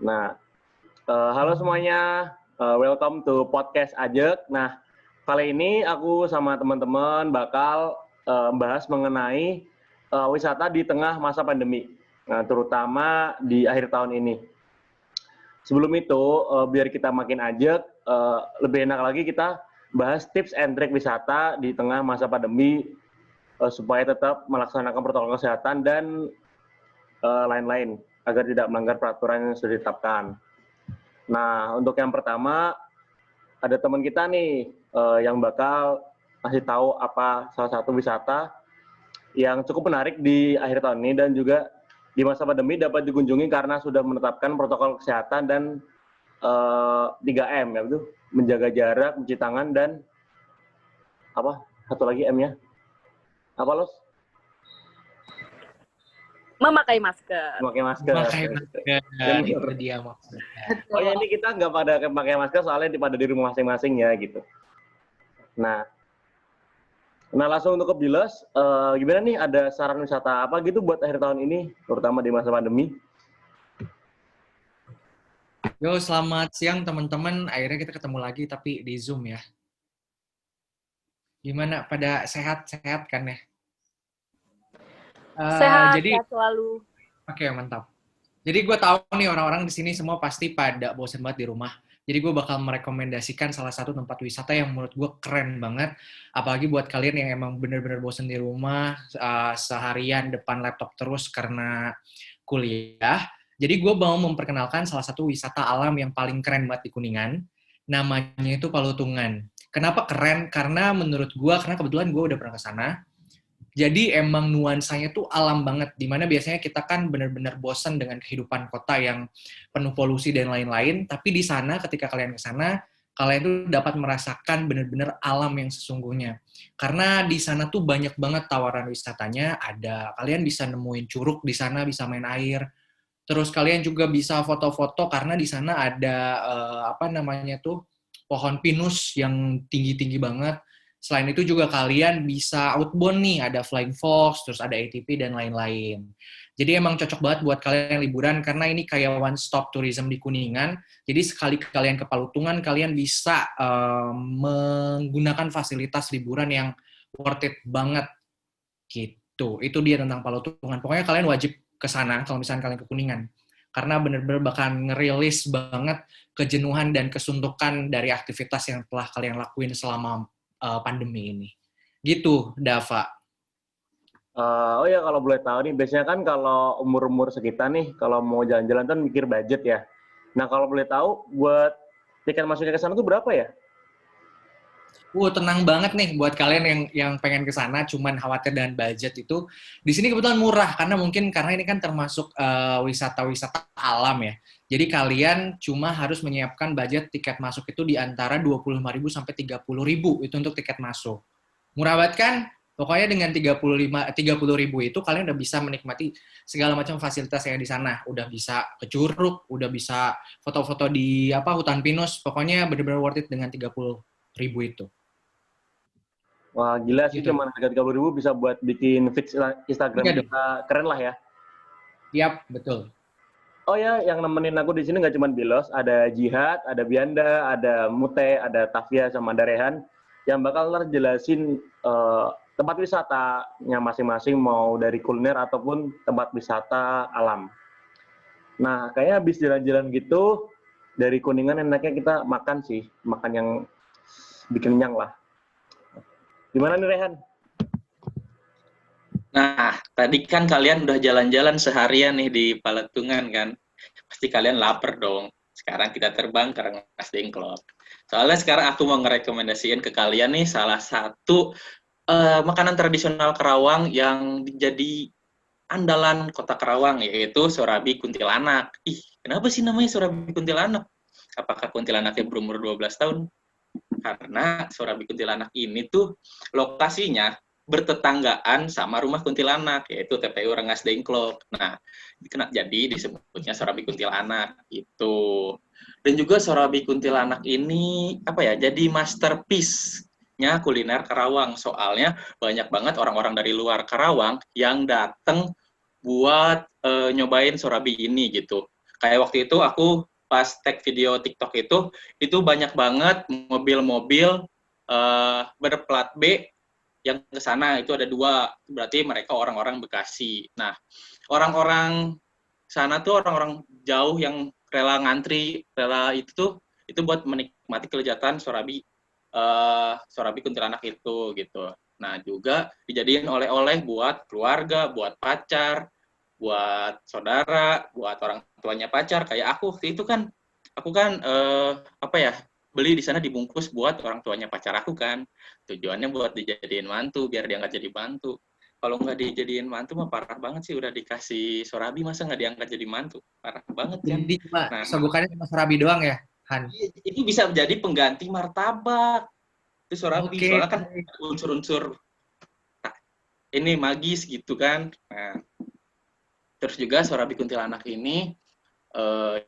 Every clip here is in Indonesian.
Nah, halo semuanya, welcome to podcast Ajek. Nah, kali ini aku sama teman-teman bakal bahas mengenai wisata di tengah masa pandemi, nah, terutama di akhir tahun ini. Sebelum itu, biar kita makin ajek, lebih enak lagi kita bahas tips and trick wisata di tengah masa pandemi supaya tetap melaksanakan protokol kesehatan dan lain-lain agar tidak melanggar peraturan yang sudah ditetapkan. Nah, untuk yang pertama ada teman kita nih yang bakal kasih tahu apa salah satu wisata yang cukup menarik di akhir tahun ini dan juga di masa pandemi dapat dikunjungi karena sudah menetapkan protokol kesehatan dan 3M, ya betul, menjaga jarak, mencuci tangan dan apa satu lagi M-nya apa Los? Memakai masker. Memakai masker. Itu dia maksudnya. Oh ya, ini kita nggak pada pakai masker soalnya pada di rumah masing-masing ya gitu. Nah langsung untuk ke Bilas, gimana nih, ada saran wisata apa gitu buat akhir tahun ini, terutama di masa pandemi? Yo, selamat siang teman-teman. Akhirnya kita ketemu lagi tapi di Zoom ya. Gimana? Pada sehat-sehat kan ya? Sehat, jadi, sehat selalu. Oke, mantap. Jadi gue tahu nih orang-orang di sini semua pasti pada bosan banget di rumah. Jadi gue bakal merekomendasikan salah satu tempat wisata yang menurut gue keren banget. Apalagi buat kalian yang emang bener-bener bosan di rumah, seharian depan laptop terus karena kuliah. Jadi gue mau memperkenalkan salah satu wisata alam yang paling keren banget di Kuningan. Namanya itu Palutungan. Kenapa keren? Karena menurut gue, karena kebetulan gue udah pernah ke sana. Jadi emang nuansanya tuh alam banget, dimana biasanya kita kan benar-benar bosan dengan kehidupan kota yang penuh polusi dan lain-lain, tapi di sana ketika kalian ke sana, kalian tuh dapat merasakan benar-benar alam yang sesungguhnya. Karena di sana tuh banyak banget tawaran wisatanya, ada kalian bisa nemuin curug di sana, bisa main air, terus kalian juga bisa foto-foto karena di sana ada pohon pinus yang tinggi-tinggi banget. Selain itu juga kalian bisa outbound nih, ada flying fox, terus ada ATV dan lain-lain. Jadi emang cocok banget buat kalian liburan karena ini kayak one stop tourism di Kuningan. Jadi sekali kalian ke Palutungan, kalian bisa menggunakan fasilitas liburan yang worth it banget gitu. Itu dia tentang Palutungan. Pokoknya kalian wajib ke sana kalau misalnya kalian ke Kuningan. Karena bener-bener bakal ngerilis banget kejenuhan dan kesuntukan dari aktivitas yang telah kalian lakuin selama pandemi ini. Gitu, Dava. Oh ya, kalau boleh tahu nih, biasanya kan kalau umur-umur sekitar nih, kalau mau jalan-jalan kan mikir budget ya. Nah, kalau boleh tahu, buat tiket masuknya ke sana tuh berapa ya? Tenang banget nih buat kalian yang pengen ke sana cuman khawatir dengan budget itu. Di sini kebetulan murah karena ini kan termasuk wisata-wisata alam ya. Jadi kalian cuma harus menyiapkan budget tiket masuk itu di antara 25.000 sampai 30.000 itu untuk tiket masuk. Murah banget kan? Pokoknya dengan 30.000 itu kalian udah bisa menikmati segala macam fasilitas yang di sana. Udah bisa ke curug, udah bisa foto-foto di hutan pinus. Pokoknya benar-benar worth it dengan 30.000 itu. Wah, gila sih, Gitu. cuma harga 30.000 bisa buat bikin feed Instagram kita keren lah ya. Yap, betul. Oh ya, yang nemenin aku di sini nggak cuma Bilos, ada Jihad, ada Bianda, ada Mute, ada Tafia, sama ada Rehan, yang bakal jelasin tempat wisatanya masing-masing, mau dari kuliner ataupun tempat wisata alam. Nah, kayaknya habis jalan-jalan gitu, dari Kuningan enaknya kita makan sih, makan yang bikin kenyang lah. Gimana nih Rehan? Nah, tadi kan kalian udah jalan-jalan seharian nih di Palutungan kan? Pasti kalian lapar dong. Sekarang kita terbang ke Rengas Dengklok. Soalnya sekarang aku mau ngerekomendasiin ke kalian nih salah satu makanan tradisional Karawang yang jadi andalan kota Karawang, yaitu sorabi kuntilanak. Ih, kenapa sih namanya sorabi kuntilanak? Apakah kuntilanaknya berumur 12 tahun? Karena sorabi kuntilanak ini tuh lokasinya bertetanggaan sama rumah kuntilanak, yaitu TPU Rengas Dengklok. Nah, jadi disebutnya sorabi kuntilanak itu. Dan juga sorabi kuntilanak ini jadi masterpiece-nya kuliner Karawang. Soalnya banyak banget orang-orang dari luar Karawang yang datang buat nyobain sorabi ini gitu. Kayak waktu itu aku pas tag video TikTok itu banyak banget mobil-mobil berplat B yang ke sana. Itu ada 2, berarti mereka orang-orang Bekasi. Nah, orang-orang sana tuh orang-orang jauh yang rela ngantri, rela itu buat menikmati kelezatan Sorabi Kuntilanak itu gitu. Nah, juga dijadiin oleh-oleh buat keluarga, buat pacar, buat saudara, buat orang tuanya pacar. Kayak aku waktu itu kan, beli di sana dibungkus buat orang tuanya pacar aku kan. Tujuannya buat dijadiin mantu, biar dia nggak jadi mantu. Kalau nggak dijadiin mantu mah parah banget sih, udah dikasih Sorabi masa nggak diangkat jadi mantu. Parah banget kan. Jadi cuma Nah, sogokannya cuma Sorabi doang ya, Han? itu bisa menjadi pengganti martabak. Itu Sorabi, Oke. soalnya kan unsur-unsur ini magis gitu kan. Nah, terus juga Sorabi Kuntilanak ini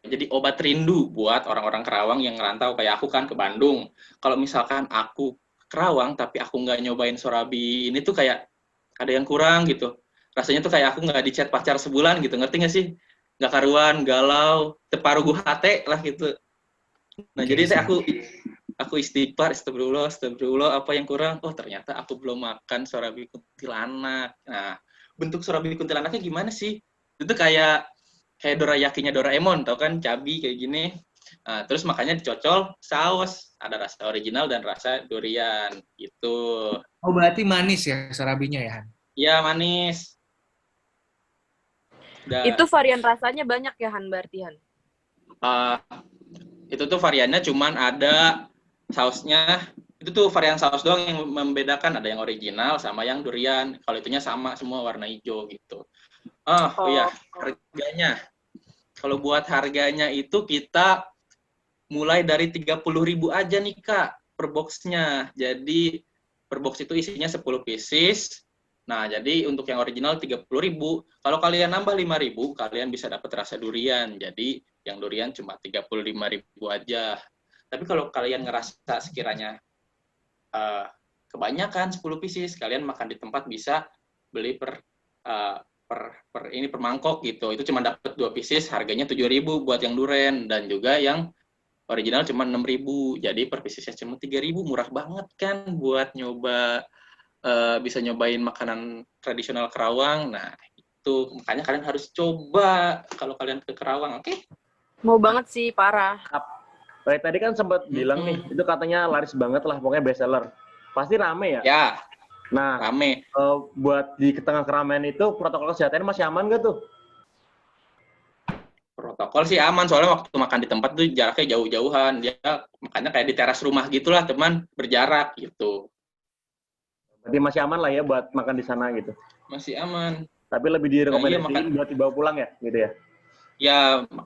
jadi obat rindu buat orang-orang Kerawang yang ngerantau kayak aku kan ke Bandung. Kalau misalkan aku ke Kerawang tapi aku nggak nyobain Sorabi ini tuh kayak ada yang kurang gitu. Rasanya tuh kayak aku nggak dicat pacar sebulan gitu, ngerti nggak sih? Nggak karuan, galau, teparuh gue hate lah gitu. Nah, jadi aku istighfar, astagfirullah, apa yang kurang? Oh, ternyata aku belum makan Sorabi Kuntilanak. Nah, bentuk Sorabi Kuntilanaknya gimana sih? Itu kayak dorayakinya Doraemon, tau kan, cabi kayak gini. Nah, terus makanya dicocol saus, ada rasa original dan rasa durian gitu. Oh, berarti manis ya Sorabinya ya, Han? Iya, manis. Itu varian rasanya banyak ya, Han, berarti, Han? Itu tuh variannya cuman ada sausnya, itu tuh varian saus doang yang membedakan, ada yang original sama yang durian. Kalau itunya sama semua warna hijau gitu. Oh iya, harganya. Kalau buat harganya itu kita mulai dari 30.000 aja nih Kak per boxnya. Jadi per box itu isinya 10 pieces. Nah, jadi untuk yang original 30.000. Kalau kalian nambah 5.000, kalian bisa dapat rasa durian. Jadi yang durian cuma 35.000 aja. Tapi kalau kalian ngerasa sekiranya kebanyakan 10 pieces, kalian makan di tempat bisa beli per mangkok gitu. Itu cuma dapat 2 pieces, harganya 7.000 buat yang durian, dan juga yang original cuma 6.000. Jadi per piecesnya cuma 3.000, murah banget kan buat nyoba, bisa nyobain makanan tradisional Kerawang. Nah, itu makanya kalian harus coba kalau kalian ke Kerawang, oke? Mau banget sih, parah. Kayak tadi kan sempat bilang nih, itu katanya laris banget lah, pokoknya best seller. Pasti rame ya? Ya, Nah, rame. Buat di tengah keramaian itu, protokol kesehatannya masih aman nggak tuh? Protokol sih aman, soalnya waktu makan di tempat tuh jaraknya jauh-jauhan. Dia makanya kayak di teras rumah gitulah, teman, berjarak gitu. Berarti masih aman lah ya buat makan di sana gitu. Masih aman. Tapi lebih direkomendasiin buat dibawa pulang ya, gitu ya? Ya,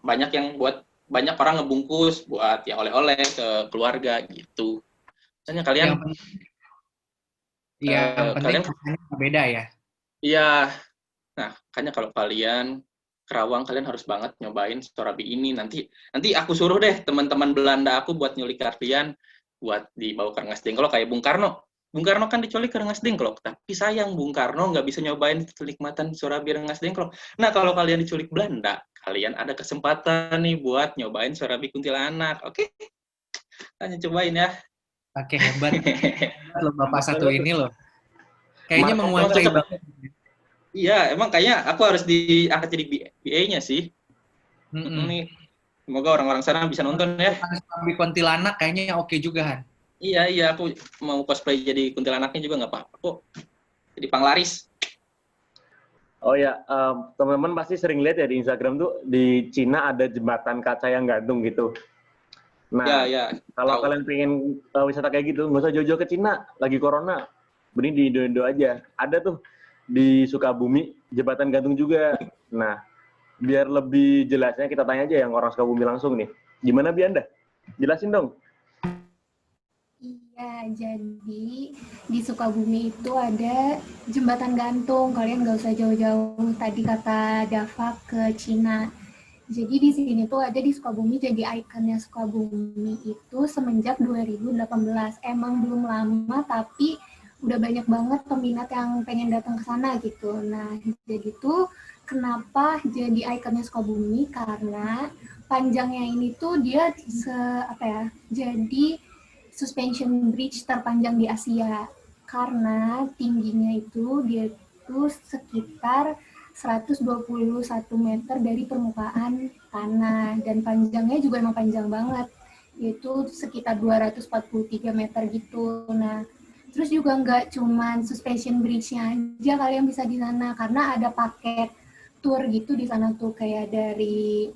banyak orang ngebungkus buat ya oleh-oleh ke keluarga gitu. Misalnya kalian yang penting kalian beda ya. Iya. Nah, makanya kalau kalian Kerawang, kalian harus banget nyobain Sorabi ini. Nanti aku suruh deh teman-teman Belanda aku buat nyulik kalian, buat dibawa ke Rengas Dengklok kayak Bung Karno. Bung Karno kan diculik ke Rengas Dengklok, tapi sayang Bung Karno nggak bisa nyobain kenikmatan Sorabi Rengas Dengklok. Nah, kalau kalian diculik Belanda, kalian ada kesempatan nih buat nyobain Sorabi Kuntilanak. Oke? Tanya cobain ya. Oke, hebat. Lo Bapak satu ini loh. Kayaknya menguasai banget. Iya, emang kayaknya aku harus diangkat jadi BA-nya sih. Nih, semoga orang-orang sana bisa nonton ya. Sorabi Kuntilanak kayaknya oke juga, Han. Iya, aku mau cosplay jadi kuntilanaknya juga nggak apa-apa kok. Jadi panglaris. Oh ya, teman-teman pasti sering lihat ya di Instagram tuh, di Cina ada jembatan kaca yang gantung gitu. Nah, kalau kalian pengen wisata kayak gitu, nggak usah jauh-jauh ke Cina, lagi corona. Mending di Indo-Indo aja. Ada tuh di Sukabumi, jembatan gantung juga. Nah, biar lebih jelasnya kita tanya aja yang orang Sukabumi langsung nih. Gimana Bianda? Jelasin dong. Iya, jadi di Sukabumi itu ada jembatan gantung. Kalian nggak usah jauh-jauh tadi kata Dava ke Cina. Jadi di sini tuh ada di Sukabumi, jadi ikonnya Sukabumi itu semenjak 2018. Emang belum lama, tapi udah banyak banget peminat yang pengen datang ke sana gitu. Nah, jadi tuh kenapa jadi ikonnya Sukabumi? Karena panjangnya ini tuh dia jadi suspension bridge terpanjang di Asia. Karena tingginya itu dia tuh sekitar 121 meter dari permukaan tanah dan panjangnya juga emang panjang banget, yaitu sekitar 243 meter gitu. Nah, terus juga nggak cuman suspension bridge-nya aja kalian bisa di sana, karena ada paket tour gitu di sana tuh, kayak dari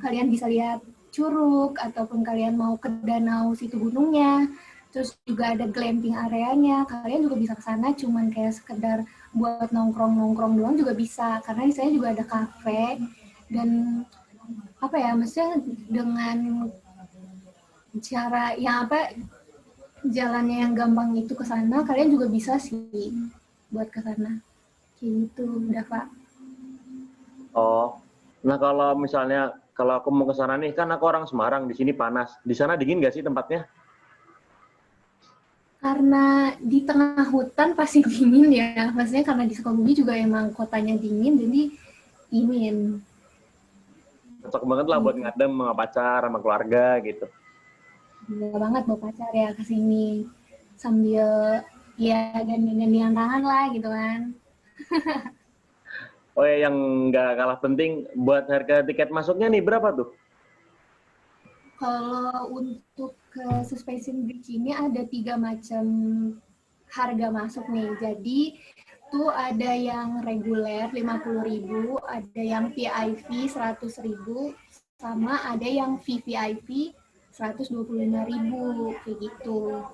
kalian bisa lihat curug ataupun kalian mau ke danau situ gunungnya. Terus juga ada glamping areanya, kalian juga bisa ke sana cuman kayak sekedar buat nongkrong-nongkrong doang juga bisa, karena di sana juga ada kafe dan maksudnya dengan cara yang jalannya yang gampang itu ke sana, kalian juga bisa sih buat ke sana. Kayak gitu, Dava. Oh, nah kalau misalnya kalau aku mau ke sana nih, kan aku orang Semarang, di sini panas. Di sana dingin nggak sih tempatnya? Karena di tengah hutan pasti dingin ya. Maksudnya karena di Sukabumi juga emang kotanya dingin, jadi dingin. Cocok banget lah buat ngadem sama pacar, sama keluarga gitu. Gila banget bawa pacar ya ke sini. Sambil ya gandengan tangan lah gitu kan. Oh ya, yang nggak kalah penting, buat harga tiket masuknya nih berapa tuh? Kalau untuk ke suspension bridge ini ada 3 macam harga masuk nih. Jadi tuh ada yang reguler 50.000, ada yang VIP 100.000, sama ada yang VVIP 125.000 kayak gitu.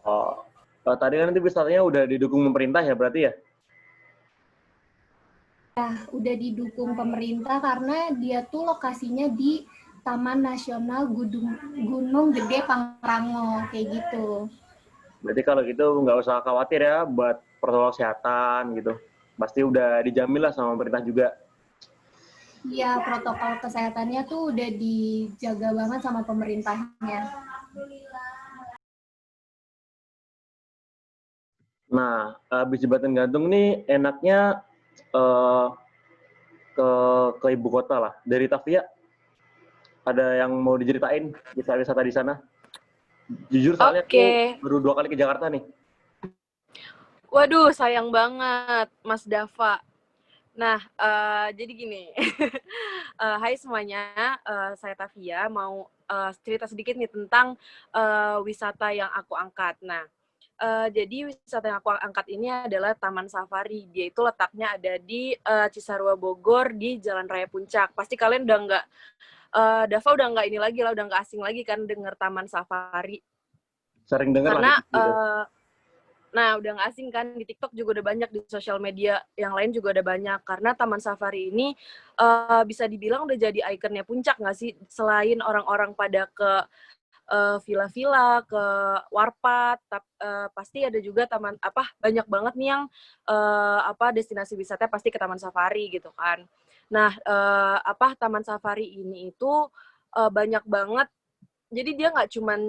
Oh, tadi kan nanti wisatanya udah didukung pemerintah ya berarti ya? Udah didukung pemerintah karena dia tuh lokasinya di Taman Nasional Gunung Gede Pangrango kayak gitu. Berarti kalau gitu nggak usah khawatir ya buat protokol kesehatan gitu. Pasti udah dijamin lah sama pemerintah juga. Iya, protokol kesehatannya tuh udah dijaga banget sama pemerintahnya. Nah, habis jembatan gantung nih enaknya eh, ke ibu kota lah. Dari Tavia, ada yang mau diceritain kisah wisata di sana? Jujur soalnya aku baru 2 kali ke Jakarta nih. Waduh, sayang banget, Mas Dava. Nah, jadi gini. Hai semuanya, saya Tavia, mau cerita sedikit nih tentang wisata yang aku angkat. Nah, jadi wisata yang aku angkat ini adalah Taman Safari. Dia itu letaknya ada di Cisarua Bogor di Jalan Raya Puncak. Pasti kalian udah nggak, Dava udah nggak ini lagi lah, udah nggak asing lagi kan denger Taman Safari. Sering denger lah Karena gitu. nah, udah nggak asing kan, di TikTok juga udah banyak, di sosial media yang lain juga udah banyak. Karena Taman Safari ini bisa dibilang udah jadi ikonnya Puncak nggak sih? Selain orang-orang pada ke villa-villa, ke warpat, pasti ada juga banyak banget nih yang destinasi wisata pasti ke Taman Safari gitu kan. Nah, Taman Safari ini itu banyak banget. Jadi dia nggak cuman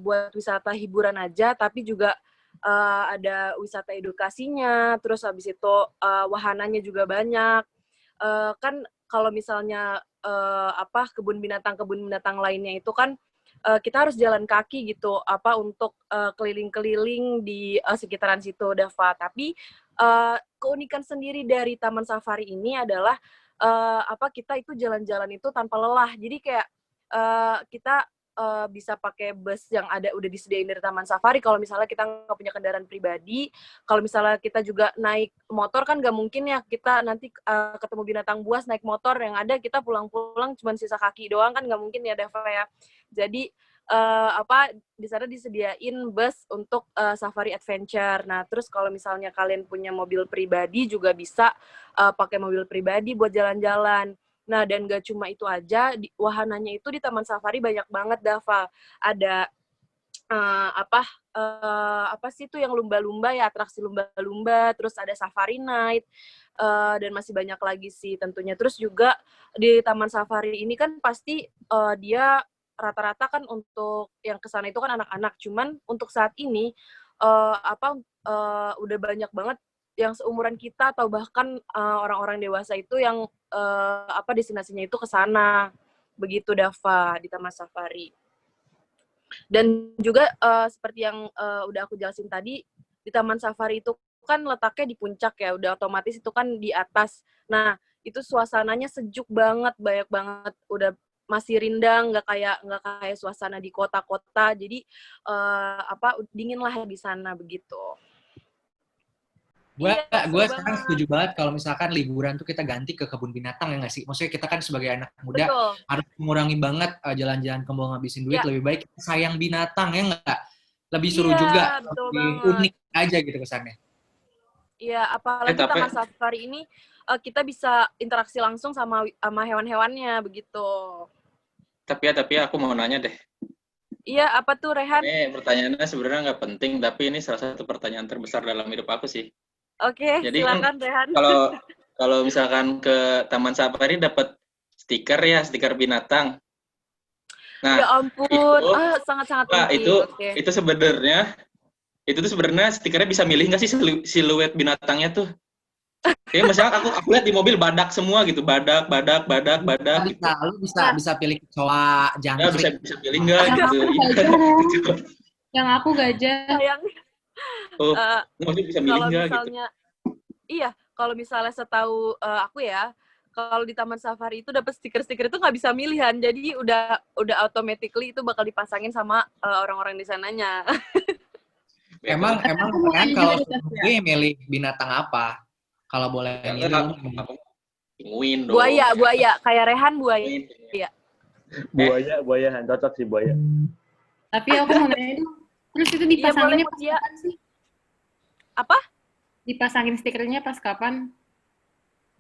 buat wisata hiburan aja, tapi juga ada wisata edukasinya, terus habis itu wahananya juga banyak. Kan kalau misalnya kebun binatang lainnya itu kan kita harus jalan kaki gitu untuk keliling-keliling di sekitaran situ, Dava. Tapi keunikan sendiri dari Taman Safari ini adalah kita itu jalan-jalan itu tanpa lelah. Jadi kayak kita bisa pakai bus yang udah disediain dari Taman Safari kalau misalnya kita nggak punya kendaraan pribadi. Kalau misalnya kita juga naik motor kan nggak mungkin ya kita nanti ketemu binatang buas naik motor, yang ada kita pulang-pulang cuma sisa kaki doang kan nggak mungkin ya, Dava ya. Jadi di sana disediain bus untuk safari adventure. Nah, terus kalau misalnya kalian punya mobil pribadi juga bisa pakai mobil pribadi buat jalan-jalan. Nah, dan gak cuma itu aja, wahananya itu di Taman Safari banyak banget, Dava. Ada apa sih itu yang lumba-lumba ya, atraksi lumba-lumba, terus ada safari night, dan masih banyak lagi sih tentunya. Terus juga di Taman Safari ini kan pasti dia rata-rata kan untuk yang kesana itu kan anak-anak. Cuman untuk saat ini udah banyak banget yang seumuran kita atau bahkan orang-orang dewasa itu yang destinasinya itu ke sana. Begitu Dava di Taman Safari. Dan juga seperti yang udah aku jelasin tadi, di Taman Safari itu kan letaknya di puncak ya, udah otomatis itu kan di atas. Nah, itu suasananya sejuk banget, banyak banget, udah masih rindang, nggak kayak suasana di kota-kota. Jadi dingin lah di sana begitu. Gue seru sekarang banget. setuju banget kalau misalkan liburan tuh kita ganti ke kebun binatang, ya nggak sih? Maksudnya kita kan sebagai anak muda Betul. harus mengurangi banget jalan-jalan ke mall ngabisin duit. Ya. Lebih baik kita sayang binatang, ya nggak? Lebih seru Iya, juga, betul lebih banget. unik aja gitu kesannya. Iya, apalagi tapi- Taman Safari ini kita bisa interaksi langsung sama hewan-hewannya begitu. Tapi aku mau nanya deh. Iya, apa tuh Rehan? Ini pertanyaannya sebenarnya nggak penting, tapi ini salah satu pertanyaan terbesar dalam hidup aku sih. Oke, Jadi silakan Rehan. Kalau misalkan ke Taman Safari dapat stiker binatang. Nah, Ya ampun, sangat-sangat penting. Oke. itu tuh sebenarnya stikernya bisa milih nggak sih siluet binatangnya tuh? Kayak misalnya aku lihat di mobil badak semua gitu, badak gitu. Bisa pilih kecoa, Ya, jangkrik. bisa pilih nggak gitu. Yang aku gajah. Sayang. Oh, maksudnya bisa milih Kalau nggak gitu? misalnya, iya, kalau misalnya setahu aku ya, kalau di Taman Safari itu dapat stiker-stiker itu nggak bisa milihan, jadi udah automatically itu bakal dipasangin sama orang-orang di sananya. Emang kan kalau gue milih binatang apa? Kalau boleh milih. Penguin dong. Buaya, kayak Rehan buaya. Buaya, cocok sih buaya. Tapi aku mau nanya dong, terus itu dipasanginnya pas kapan sih? Apa? Dipasangin stikernya pas kapan?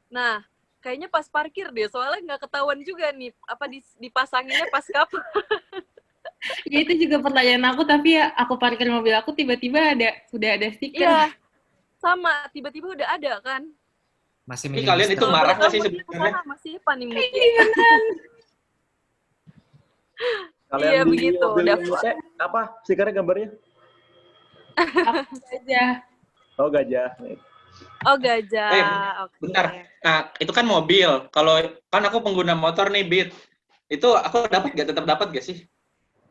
Nah, kayaknya pas parkir deh, soalnya nggak ketahuan juga nih, dipasanginnya pas kapan. Ya itu juga pertanyaan aku, tapi ya aku parkir mobil aku tiba-tiba udah ada stiker. Iya, sama, tiba-tiba udah ada kan. Masih Ini kalian itu marah nggak sih sebenarnya? Masih panik mute. Kalian Iya, di begitu, mobil Dav. mute, apa stikernya gambarnya? Aku aja. Oh, gajah. Oh, gajah. Oke. Bentar. Nah, itu kan mobil. Kalau kan aku pengguna motor nih, Bit. Itu aku tetap dapat gak sih?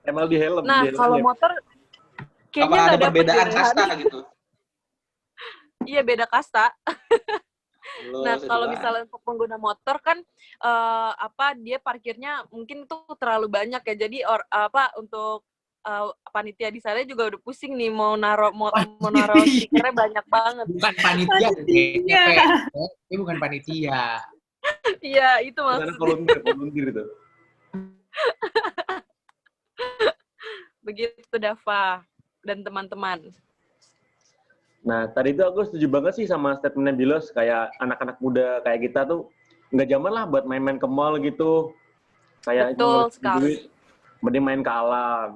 Emang di helm. Nah, di helm kalau ya. motor kayaknya Apa ada nggak dapet perbedaan deh, kasta Rehan. gitu? Iya, beda kasta. Loh, Nah, kalau seduaan. misalnya untuk pengguna motor kan dia parkirnya mungkin tuh terlalu banyak ya. Jadi untuk panitia di sana juga udah pusing nih mau naruh stikernya banyak banget. Bukan panitia, ini bukan panitia. Iya, itu Karena maksudnya. volunteer itu. Begitu Dava dan teman-teman. Nah, tadi itu aku setuju banget sih sama statementnya Bilos, kayak anak-anak muda kayak kita tuh nggak zaman lah buat main-main ke mall gitu. Kayak Betul ngabisin sekali. duit, mending main ke alam.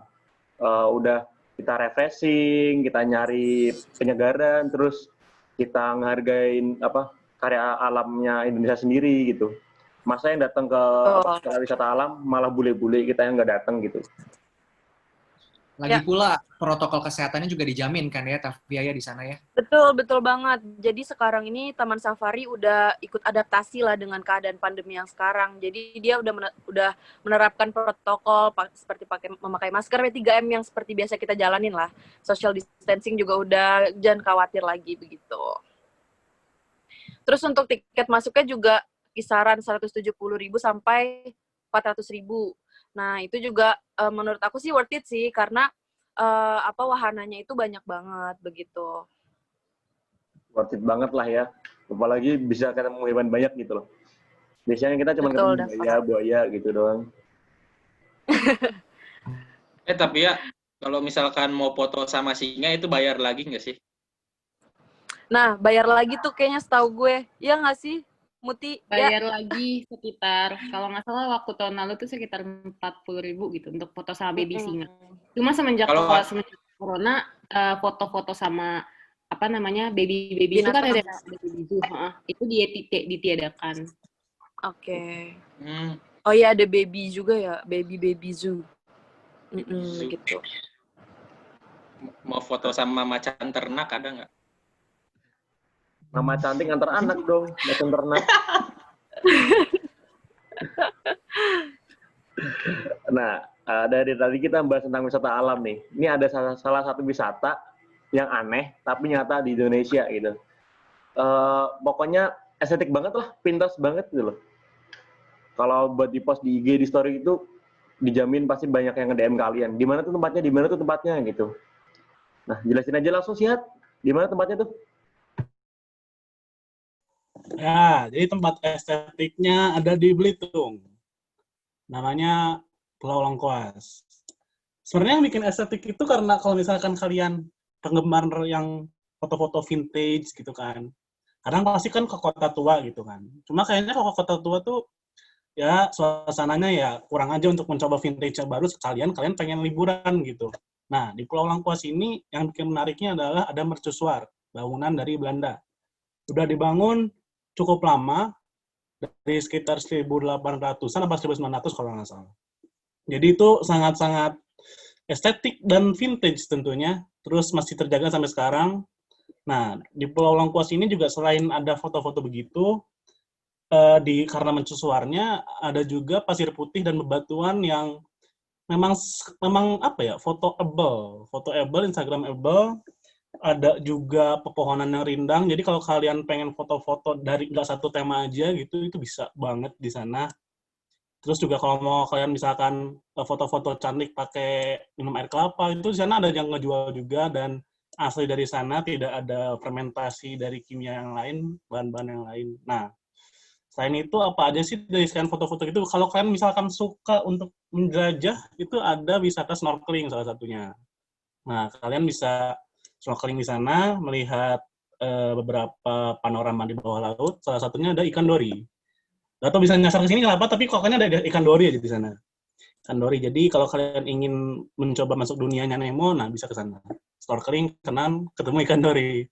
Udah kita refreshing, kita nyari penyegaran, terus kita ngehargain karya alamnya Indonesia sendiri gitu. Masa yang datang ke wisata alam malah bule-bule kita yang nggak datang gitu. Lagi pula protokol kesehatannya juga dijamin kan ya, Tafia ya di sana ya. Betul banget. Jadi sekarang ini Taman Safari udah ikut adaptasi lah dengan keadaan pandemi yang sekarang. Jadi dia udah menerapkan protokol seperti memakai masker 3M yang seperti biasa kita jalanin lah. Social distancing juga udah, jangan khawatir lagi begitu. Terus untuk tiket masuknya juga kisaran 170.000 sampai 400.000. Nah, itu juga menurut aku sih worth it sih, karena wahananya itu banyak banget, begitu. Worth it banget lah ya. Apalagi bisa ketemu hewan banyak gitu loh. Biasanya kita cuma ketemu buaya gitu doang. Tapi ya, kalau misalkan mau foto sama singa itu bayar lagi nggak sih? Nah, bayar lagi tuh kayaknya setahu gue. Iya nggak sih? Muti bayar lagi sekitar, kalau nggak salah waktu tahun lalu tuh sekitar 40.000 gitu untuk foto sama baby singa. Cuma semenjak corona foto-foto sama baby itu kan ada baby zoo, itu ditiadakan. Oke. Oh iya, ada baby juga ya, baby zoo. Gitu. Mau foto sama macan ternak ada nggak? Nama cantik antar anak dong, macan ternak. Nah, dari tadi kita bahas tentang wisata alam nih. Ini ada salah satu wisata yang aneh, tapi nyata di Indonesia gitu. Pokoknya estetik banget lah, pintas banget gitu loh. Kalau buat di post di IG, di story itu, dijamin pasti banyak yang nge-DM kalian. Di mana tuh tempatnya gitu. Nah, jelasin aja langsung sih, Hat. Di mana tempatnya tuh? Ya, jadi tempat estetiknya ada di Belitung. Namanya Pulau Lengkuas. Sebenarnya yang bikin estetik itu karena kalau misalkan kalian penggemar yang foto-foto vintage gitu kan, kadang pasti kan ke kota tua gitu kan. Cuma kayaknya kalau ke kota tua tuh ya suasananya ya kurang aja untuk mencoba vintage yang baru sekalian kalian pengen liburan gitu. Nah, di Pulau Lengkuas ini yang bikin menariknya adalah ada mercusuar, bangunan dari Belanda. Udah dibangun cukup lama, dari sekitar 1800-an atau 1900 kalau nggak salah. Jadi itu sangat-sangat estetik dan vintage tentunya, terus masih terjaga sampai sekarang. Nah, di Pulau Lengkuas ini juga selain ada foto-foto begitu, karena mercusuarnya ada juga pasir putih dan bebatuan yang memang apa ya, fotoable, instagramable. Ada juga pepohonan yang rindang. Jadi kalau kalian pengen foto-foto dari nggak satu tema aja gitu, itu bisa banget di sana. Terus juga kalau mau kalian misalkan foto-foto cantik pakai minum air kelapa, itu di sana ada yang ngejual juga dan asli dari sana, tidak ada fermentasi dari kimia yang lain, bahan-bahan yang lain. Nah, selain itu apa aja sih dari sekian foto-foto itu? Kalau kalian misalkan suka untuk menjelajah, itu ada wisata snorkeling salah satunya. Nah, kalian bisa snorkeling di sana, melihat beberapa panorama di bawah laut. Salah satunya ada ikan dori. Gak tau bisa nyasar ke sini kenapa, tapi pokoknya ada ikan dori aja di sana. Ikan dori. Jadi kalau kalian ingin mencoba masuk dunianya Nemo, nah bisa ke sana. Snorkeling, ketemu ikan dori.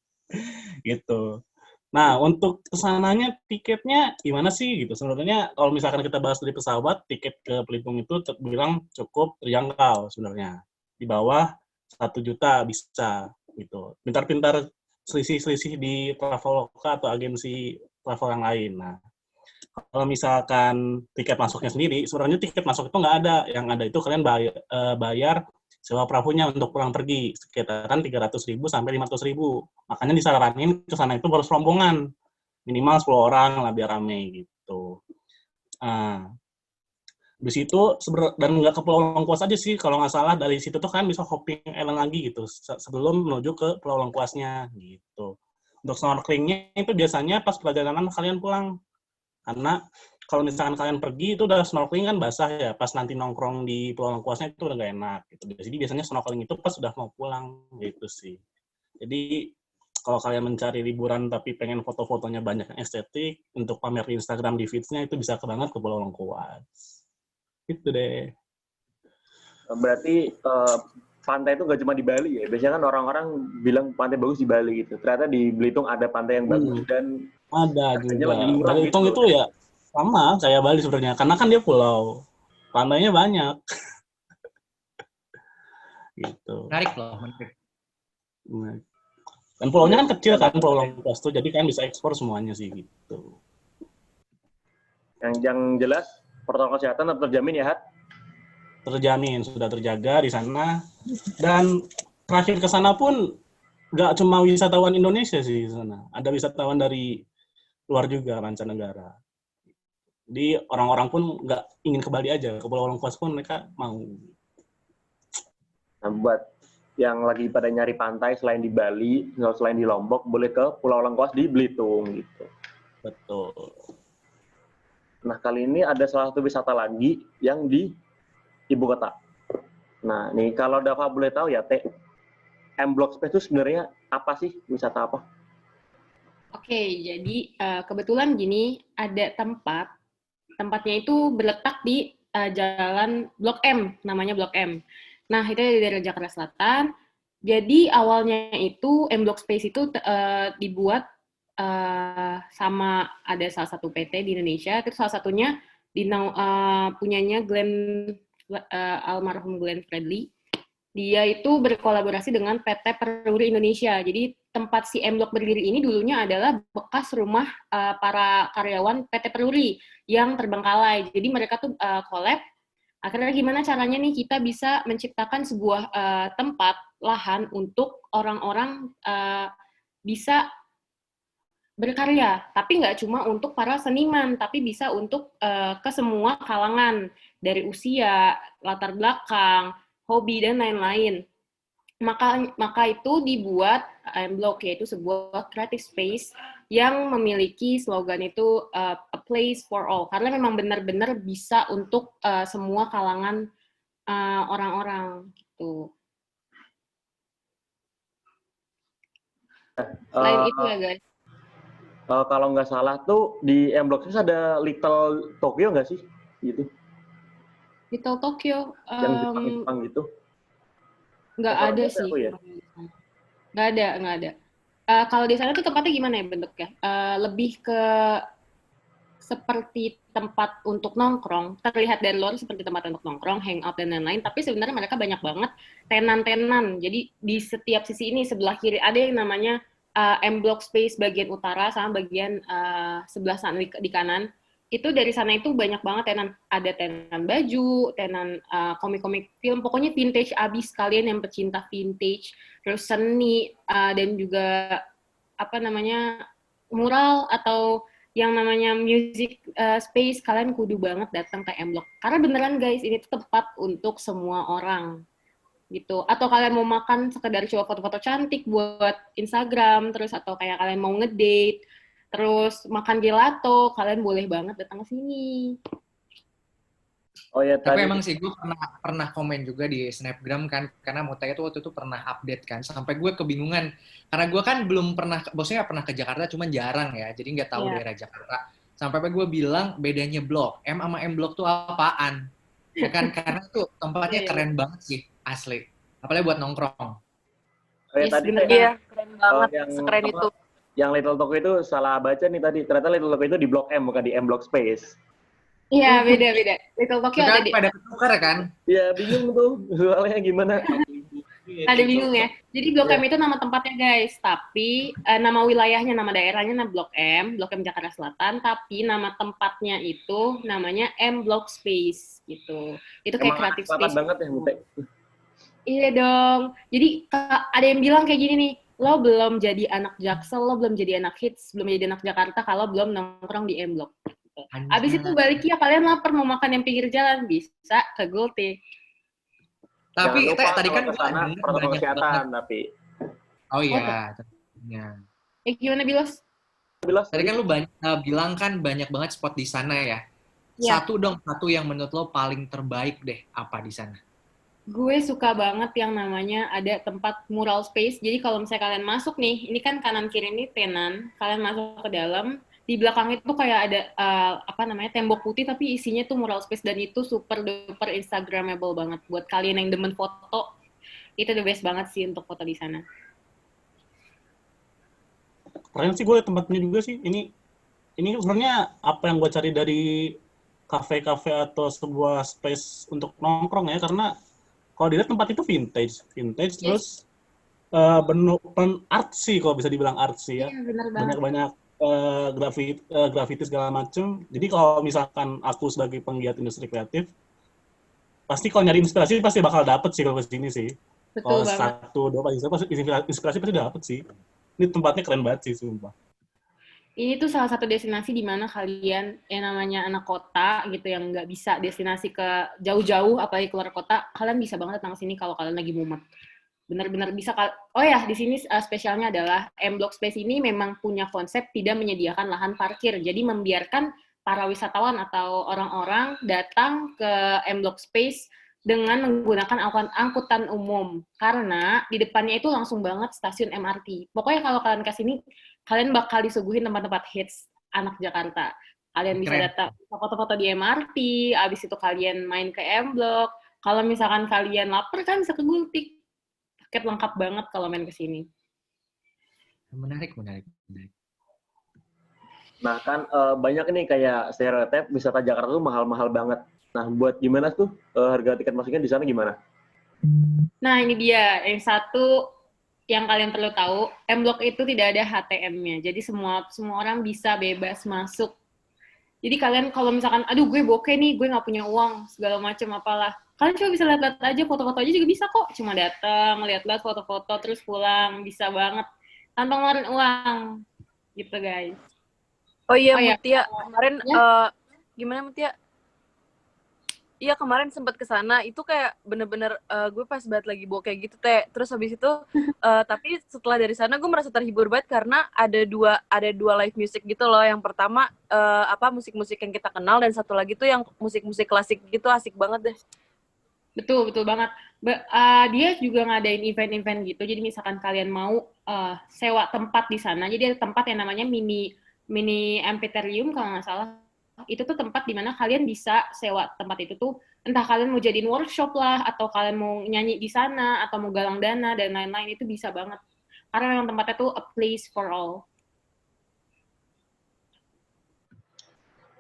Gitu. Nah, untuk kesananya tiketnya gimana sih gitu? Sebenarnya kalau misalkan kita bahas dari pesawat, tiket ke Belitung itu terbilang cukup terjangkau sebenarnya. Di bawah 1 juta bisa gitu. Pintar-pintar selisih-selisih di Traveloka atau agensi travel yang lain. Nah, kalau misalkan tiket masuknya sendiri, sebenarnya tiket masuk itu nggak ada. Yang ada itu kalian bayar sewa perahunya untuk pulang pergi sekitaran 300.000 sampai 500.000. Makanya disaranin ke sana itu harus rombongan, minimal 10 orang lah biar rame gitu. Nah, di situ dan nggak ke Pulau Lengkuas aja sih, kalau nggak salah dari situ tuh kan bisa hopping island lagi gitu sebelum menuju ke Pulau Lengkuasnya gitu. Untuk snorkelingnya itu biasanya pas perjalanan kalian pulang, karena kalau misalkan kalian pergi itu udah snorkeling kan basah ya, pas nanti nongkrong di Pulau Lengkuasnya itu udah gak enak gitu. Jadi biasanya snorkeling itu pas udah mau pulang gitu sih. Jadi kalau kalian mencari liburan tapi pengen foto-fotonya banyak yang estetik untuk pamer di Instagram di feeds-nya, itu bisa banget ke Pulau Lengkuas. Itu deh. Berarti pantai itu nggak cuma di Bali ya. Biasanya kan orang-orang bilang pantai bagus di Bali gitu. Ternyata di Belitung ada pantai yang bagus dan ada juga. gitu. Belitung itu ya sama kayak Bali sebenarnya, karena kan dia pulau. Pantainya banyak. Gitu. Menarik loh, menarik. Dan pulaunya kan kecil kan, Pulau Lengkuas tuh, jadi kan bisa ekspor semuanya sih gitu. Yang jelas protokol kesehatan tetap terjamin ya, Hat? Terjamin, sudah terjaga di sana. Dan terakhir ke sana pun nggak cuma wisatawan Indonesia sih di sana. Ada wisatawan dari luar juga, mancanegara. Jadi orang-orang pun nggak ingin ke Bali aja, ke Pulau Lengkuas pun mereka mau. Nah, buat yang lagi pada nyari pantai selain di Bali, selain di Lombok, boleh ke Pulau Lengkuas di Belitung gitu. Betul. Nah, kali ini ada salah satu wisata lagi yang di ibu kota. Nah, nih kalau Dava boleh tahu ya, Teh, M Block Space itu sebenarnya apa sih? Wisata apa? Oke, jadi kebetulan gini, ada tempatnya itu berletak di jalan Blok M, namanya Blok M. Nah, itu dari daerah Jakarta Selatan. Jadi awalnya itu M Block Space itu dibuat sama ada salah satu PT di Indonesia, terus salah satunya punyanya almarhum Glenn Fredly. Dia itu berkolaborasi dengan PT Peruri Indonesia. Jadi tempat si M Block berdiri ini dulunya adalah bekas rumah para karyawan PT Peruri yang terbengkalai. Jadi mereka tuh collab. Akhirnya gimana caranya nih kita bisa menciptakan sebuah tempat lahan untuk orang-orang bisa berkarya, tapi nggak cuma untuk para seniman, tapi bisa untuk ke semua kalangan, dari usia, latar belakang, hobi, dan lain-lain. Maka itu dibuat M Block, yaitu sebuah creative space yang memiliki slogan itu a place for all, karena memang benar-benar bisa untuk semua kalangan orang-orang gitu. Selain itu ya guys. Kalau nggak salah tuh di M Block ada Little Tokyo nggak sih? Gitu. Little Tokyo. Yang Jepang-Jepang gitu. Nggak ada sih. Ya? Nggak ada. Kalau di sana tuh tempatnya gimana ya bentuknya? Lebih ke seperti tempat untuk nongkrong. Terlihat dari luar seperti tempat untuk nongkrong, hangout, dan lain-lain. Tapi sebenarnya mereka banyak banget tenan-tenan. Jadi di setiap sisi ini, sebelah kiri ada yang namanya M Block Space bagian utara sama bagian sebelah sana di kanan. Itu dari sana itu banyak banget tenan. Ada tenan baju, tenan komik-komik film. Pokoknya vintage abis, kalian yang pecinta vintage, terus seni, dan juga mural atau yang namanya music space, kalian kudu banget datang ke M Block. Karena beneran guys, ini tuh tempat untuk semua orang. Gitu. Atau kalian mau makan sekedar coba foto-foto cantik buat Instagram, terus atau kayak kalian mau ngedate, terus makan gelato, kalian boleh banget datang ke sini. Oh ya, tapi emang sih gue pernah komen juga di Snapgram kan, karena Mutaya tuh waktu itu pernah update kan, sampai gue kebingungan karena gue kan belum pernah, bosnya pernah ke Jakarta, cuman jarang ya, jadi nggak tahu daerah Jakarta. Sampai gue bilang bedanya Blok M sama M Block tuh apaan, ya kan? Karena tuh tempatnya keren banget sih, asli, apalagi buat nongkrong. Oh ya, tadi keren banget, sekeren itu. Yang Little Tokyo itu salah baca nih tadi, ternyata Little Tokyo itu di Blok M bukan di M Block Space. Iya, beda-beda. Little Tokyo ada di... pada ketukar kan? Iya, bingung tuh. Soalnya gimana? Ada bingung ya. Jadi Blok M itu nama tempatnya guys, tapi nama wilayahnya, nama daerahnya Blok M Jakarta Selatan, tapi nama tempatnya itu namanya M Block Space gitu. Itu kayak creative space. Banget ya, Mute. Iya dong. Jadi ada yang bilang kayak gini nih, lo belum jadi anak Jaksel, lo belum jadi anak hits, belum jadi anak Jakarta kalau belum nongkrong di M Block. Abis itu balik ya, kalian lapar mau makan yang pinggir jalan, bisa ke Golte. Tapi tadi kan protokol kesehatan tapi. Oh iya. Gimana Bilos? Tadi kan lu bilang kan banyak banget spot di sana ya. Satu yang menurut lo paling terbaik deh, apa di sana? Gue suka banget yang namanya ada tempat mural space. Jadi kalau misalnya kalian masuk nih, ini kan kanan kiri ini tenan, kalian masuk ke dalam. Di belakang itu kayak ada tembok putih tapi isinya tuh mural space, dan itu super duper instagramable banget buat kalian yang demen foto. Itu the best banget sih untuk foto di sana. Keren sih gue tempatnya juga sih. Ini sebenarnya apa yang gue cari dari kafe-kafe atau sebuah space untuk nongkrong ya, karena kalau dilihat tempat itu vintage terus artsy, kalau bisa dibilang artsy ya. Banyak graffiti segala macam. Jadi kalau misalkan aku sebagai penggiat industri kreatif, pasti kalau nyari inspirasi pasti bakal dapet sih kalau kesini sih. Betul banget. 1-2 inspirasi pasti dapet sih. Ini tempatnya keren banget sih, sumpah. Ini tuh salah satu destinasi di mana kalian yang namanya anak kota gitu, yang nggak bisa destinasi ke jauh-jauh, apalagi keluar kota, kalian bisa banget datang ke sini kalau kalian lagi mumet. Benar-benar bisa. Oh ya, di sini spesialnya adalah M Block Space ini memang punya konsep tidak menyediakan lahan parkir. Jadi membiarkan para wisatawan atau orang-orang datang ke M Block Space dengan menggunakan angkutan umum. Karena di depannya itu langsung banget stasiun MRT. Pokoknya kalau kalian ke sini, kalian bakal disuguhin tempat-tempat hits anak Jakarta. Kalian bisa datang foto-foto di MRT, abis itu kalian main ke M Block. Kalau misalkan kalian lapar kan bisa ke Gultik. Paket lengkap banget kalau main ke sini. Menarik. Nah kan banyak nih kayak stereotip wisata Jakarta tuh mahal-mahal banget. Nah buat gimana tuh harga tiket masuknya di sana gimana? Nah ini dia, yang satu yang kalian perlu tahu, M-Block itu tidak ada HTM-nya. Jadi semua orang bisa bebas masuk. Jadi kalian kalau misalkan, aduh gue bokeh nih, gue nggak punya uang, segala macam apalah. Kalian cuma bisa lihat-lihat aja, foto-foto aja juga bisa kok. Cuma datang, lihat-lihat foto-foto, terus pulang. Bisa banget. Tanpa ngeluarin uang. Gitu, guys. Oh iya, Oh iya. Mutia. Kemarin, Ya. gimana Mutia? Iya, kemarin sempat ke sana. Itu kayak bener-bener gue pas banget lagi bokeh gitu, Teh. Terus habis itu, tapi setelah dari sana gue merasa terhibur banget karena ada dua live music gitu loh. Yang pertama, musik-musik yang kita kenal, dan satu lagi tuh yang musik-musik klasik gitu, asik banget deh. Betul banget. Dia juga ngadain event-event gitu. Jadi misalkan kalian mau sewa tempat di sana, jadi ada tempat yang namanya mini amphitheatrium kalau nggak salah. Itu tuh tempat di mana kalian bisa sewa tempat itu tuh, entah kalian mau jadiin workshop lah, atau kalian mau nyanyi di sana, atau mau galang dana dan lain-lain, itu bisa banget. Karena memang tempatnya tuh a place for all.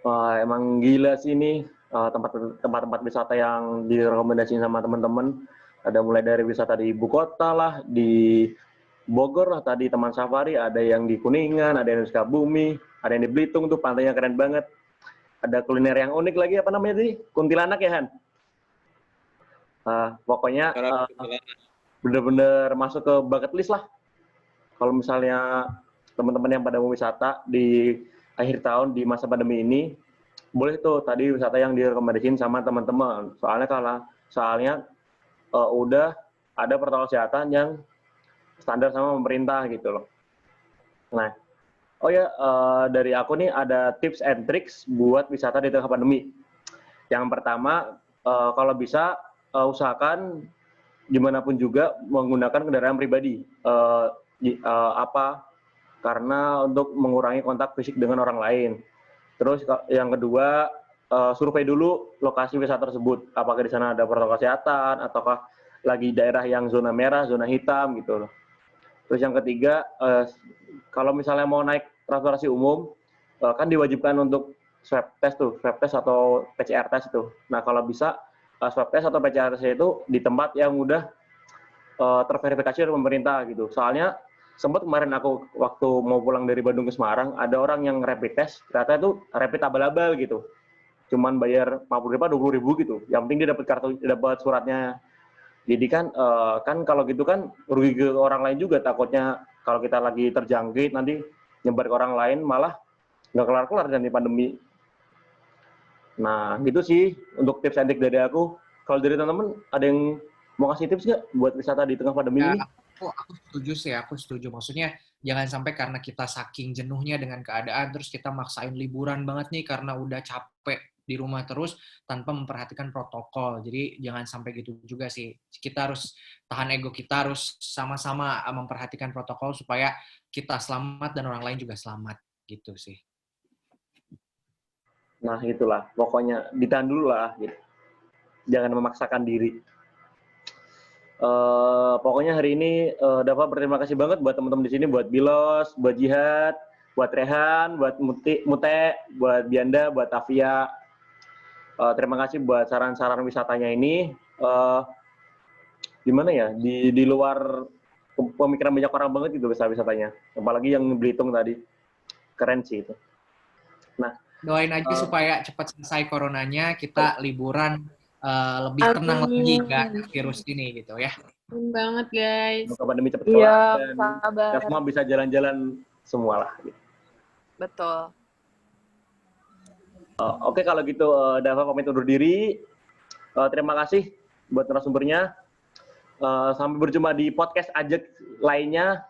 Wah, emang gila sih ini tempat-tempat wisata yang direkomendasiin sama teman-teman. Ada mulai dari wisata di ibu kota lah, di Bogor lah tadi teman safari, ada yang di Kuningan, ada yang di Sukabumi, ada yang di Belitung tuh pantainya keren banget. Ada kuliner yang unik lagi, apa namanya tadi? Kuntilanak ya, Han? Pokoknya bener-bener masuk ke bucket list lah. Kalau misalnya teman-teman yang pada mau wisata di akhir tahun di masa pandemi ini, boleh tuh tadi wisata yang direkomendasiin sama teman-teman. Soalnya udah ada protokol kesehatan yang standar sama pemerintah gitu loh. Nah, dari aku nih ada tips and tricks buat wisata di tengah pandemi. Yang pertama, kalau bisa usahakan dimanapun juga menggunakan kendaraan pribadi. Karena untuk mengurangi kontak fisik dengan orang lain. Terus yang kedua, survei dulu lokasi wisata tersebut. Apakah di sana ada protokol kesehatan, ataukah lagi daerah yang zona merah, zona hitam gitu loh. Terus yang ketiga, kalau misalnya mau naik transportasi umum, kan diwajibkan untuk swab test atau PCR test itu. Nah, kalau bisa swab test atau PCR test itu di tempat yang udah terverifikasi oleh pemerintah gitu. Soalnya sempat kemarin aku waktu mau pulang dari Bandung ke Semarang, ada orang yang rapid test, ternyata itu rapid abal-abal gitu. Cuman bayar 50.000, 20.000 gitu. Yang penting dia dapat suratnya. Jadi kan kalau gitu kan rugi ke orang lain juga, takutnya kalau kita lagi terjangkit nanti nyebar ke orang lain malah nggak kelar-kelar nanti pandemi. Nah gitu sih untuk tips and trick dari aku. Kalau dari teman-teman ada yang mau kasih tips nggak buat wisata di tengah pandemi ini? Aku setuju sih, aku setuju. Maksudnya jangan sampai karena kita saking jenuhnya dengan keadaan terus kita maksain liburan banget nih karena udah capek di rumah terus tanpa memperhatikan protokol. Jadi jangan sampai gitu juga sih. Kita harus tahan ego, kita harus sama-sama memperhatikan protokol supaya kita selamat dan orang lain juga selamat gitu sih. Nah itulah, pokoknya ditahan dulu lah gitu. Jangan memaksakan diri. Pokoknya hari ini Dava berterima kasih banget buat teman-teman di sini, buat Bilos, buat Jihad, buat Rehan, buat Mute, buat Bianda, buat Tafia. Terima kasih buat saran-saran wisatanya ini. Gimana ya, di luar pemikiran banyak orang banget gitu wisatanya. Apalagi yang Belitung tadi. Keren sih itu. Nah, doain aja supaya cepat selesai coronanya, kita liburan lebih tenang lagi nggak virus ini gitu ya. Banget guys. Semoga pandemi cepat kelar dan kita semua bisa jalan-jalan semua lah. Gitu. Betul. Oke, kalau gitu Dava pamit undur diri. Terima kasih buat narasumbernya. Sampai berjumpa di podcast Ajak lainnya.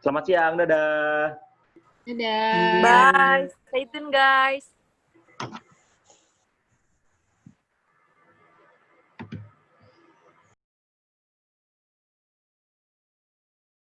Selamat siang, dadah. Dadah. Bye. Stay tune guys.